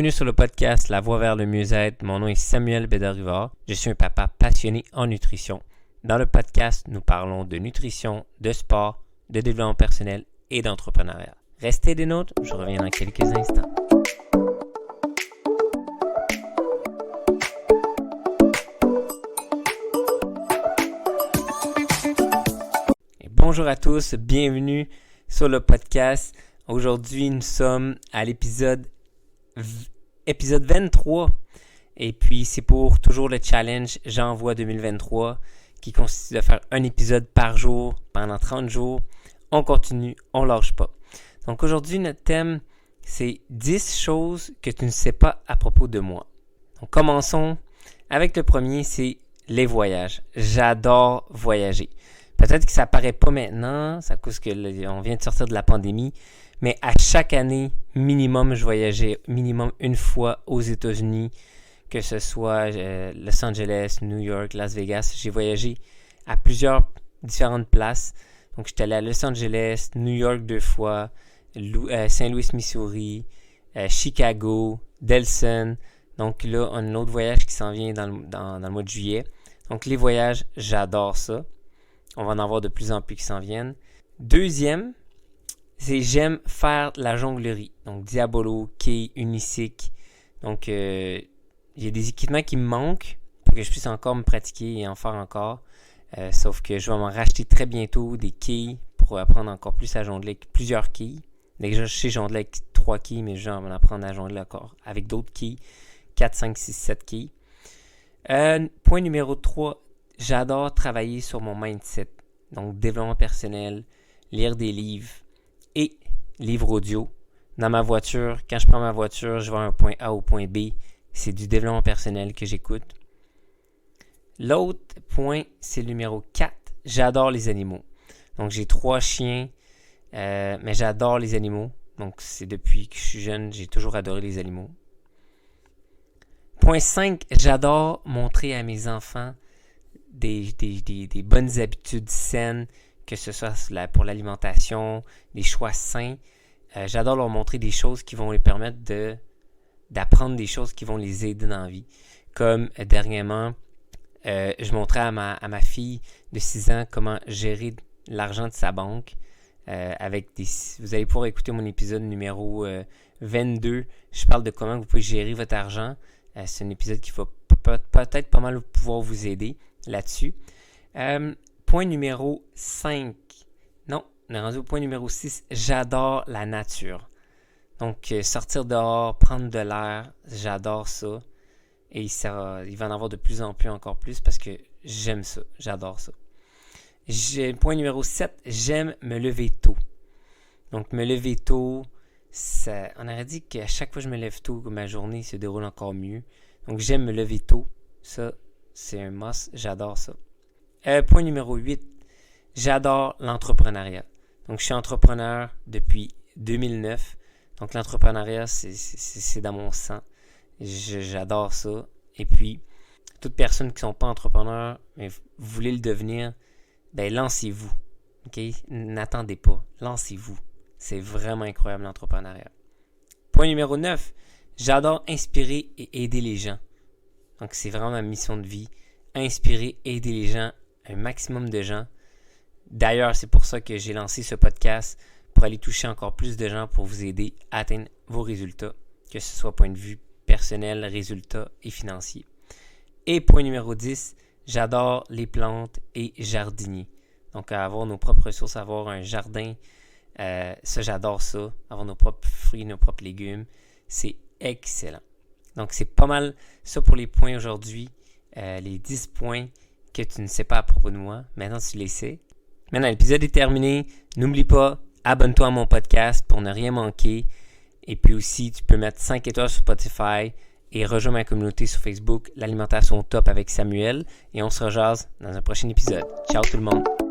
Bienvenue sur le podcast La Voie vers le mieux-être. Mon nom est Samuel Bédard-Rivard. Je suis un papa passionné en nutrition. Dans le podcast, nous parlons de nutrition, de sport, de développement personnel et d'entrepreneuriat. Restez des nôtres, je reviens dans quelques instants. Et bonjour à tous, bienvenue sur le podcast. Aujourd'hui, nous sommes à l'épisode 23 et puis c'est pour toujours le challenge J'envoie 2023 qui consiste de faire un épisode par jour pendant 30 jours. On continue, on lâche pas. Donc aujourd'hui, notre thème, c'est 10 choses que tu ne sais pas à propos de moi. Donc commençons avec le premier, c'est les voyages. J'adore voyager. Peut-être que ça paraît pas maintenant, c'est à cause qu'on vient de sortir de la pandémie, mais à chaque année, minimum, je voyageais minimum une fois aux États-Unis, que ce soit Los Angeles, New York, Las Vegas. J'ai voyagé à plusieurs différentes places. Donc, j'étais allé à Los Angeles, New York 2 fois, Saint-Louis, Missouri, Chicago, Delson. Donc là, on a un autre voyage qui s'en vient dans le mois de juillet. Donc, les voyages, j'adore ça. On va en avoir de plus en plus qui s'en viennent. Deuxième, c'est j'aime faire la jonglerie. Donc, Diabolo, quai, unicycle. Donc, il y a des équipements qui me manquent pour que je puisse encore me pratiquer et en faire encore. Sauf que je vais m'en racheter très bientôt des quilles pour apprendre encore plus à jongler avec plusieurs quilles. Déjà, je sais jongler avec 3 quilles, mais je vais en apprendre à jongler encore avec d'autres quilles. 4, 5, 6, 7 quilles. Point numéro 3, j'adore travailler sur mon mindset. Donc, développement personnel, lire des livres et livres audio. Dans ma voiture, quand je prends ma voiture, je vais à un point A au point B. C'est du développement personnel que j'écoute. L'autre point, c'est le numéro 4. J'adore les animaux. Donc, j'ai 3 chiens, mais j'adore les animaux. Donc, c'est depuis que je suis jeune, j'ai toujours adoré les animaux. Point 5, j'adore montrer à mes enfants des bonnes habitudes saines, que ce soit pour l'alimentation, des choix sains. J'adore leur montrer des choses qui vont les permettre d'apprendre des choses qui vont les aider dans la vie. Comme dernièrement, je montrais à ma fille de 6 ans comment gérer l'argent de sa banque. Vous allez pouvoir écouter mon épisode numéro 22. Je parle de comment vous pouvez gérer votre argent. C'est un épisode qui va peut-être pas mal pouvoir vous aider là-dessus. Point numéro 5. Non, on est rendu au point numéro 6. J'adore la nature. Donc, sortir dehors, prendre de l'air, j'adore ça. Et il va en avoir de plus en plus, encore plus, parce que j'aime ça. J'adore ça. Point numéro 7. J'aime me lever tôt. Donc, me lever tôt, on aurait dit qu'à chaque fois que je me lève tôt, ma journée se déroule encore mieux. Donc, j'aime me lever tôt. Ça, c'est un must. J'adore ça. Point numéro 8. J'adore l'entrepreneuriat. Donc, je suis entrepreneur depuis 2009. Donc, l'entrepreneuriat, c'est dans mon sang. J'adore ça. Et puis, toute personne qui ne sont pas entrepreneurs, mais vous voulez le devenir, ben lancez-vous. OK? N'attendez pas. Lancez-vous. C'est vraiment incroyable l'entrepreneuriat. Point numéro 9. J'adore inspirer et aider les gens. Donc, c'est vraiment ma mission de vie. Inspirer, aider les gens, un maximum de gens. D'ailleurs, c'est pour ça que j'ai lancé ce podcast, pour aller toucher encore plus de gens, pour vous aider à atteindre vos résultats, que ce soit point de vue personnel, résultats et financiers. Et point numéro 10, j'adore les plantes et jardinier. Donc, avoir nos propres ressources, avoir un jardin, ça j'adore ça. Avoir nos propres fruits, nos propres légumes, c'est excellent. Donc, c'est pas mal ça pour les points aujourd'hui. Les 10 points que tu ne sais pas à propos de moi. Maintenant, tu les sais. Maintenant, l'épisode est terminé. N'oublie pas, abonne-toi à mon podcast pour ne rien manquer. Et puis aussi, tu peux mettre 5 étoiles sur Spotify et rejoins ma communauté sur Facebook, l'alimentation top avec Samuel. Et on se rejase dans un prochain épisode. Ciao tout le monde!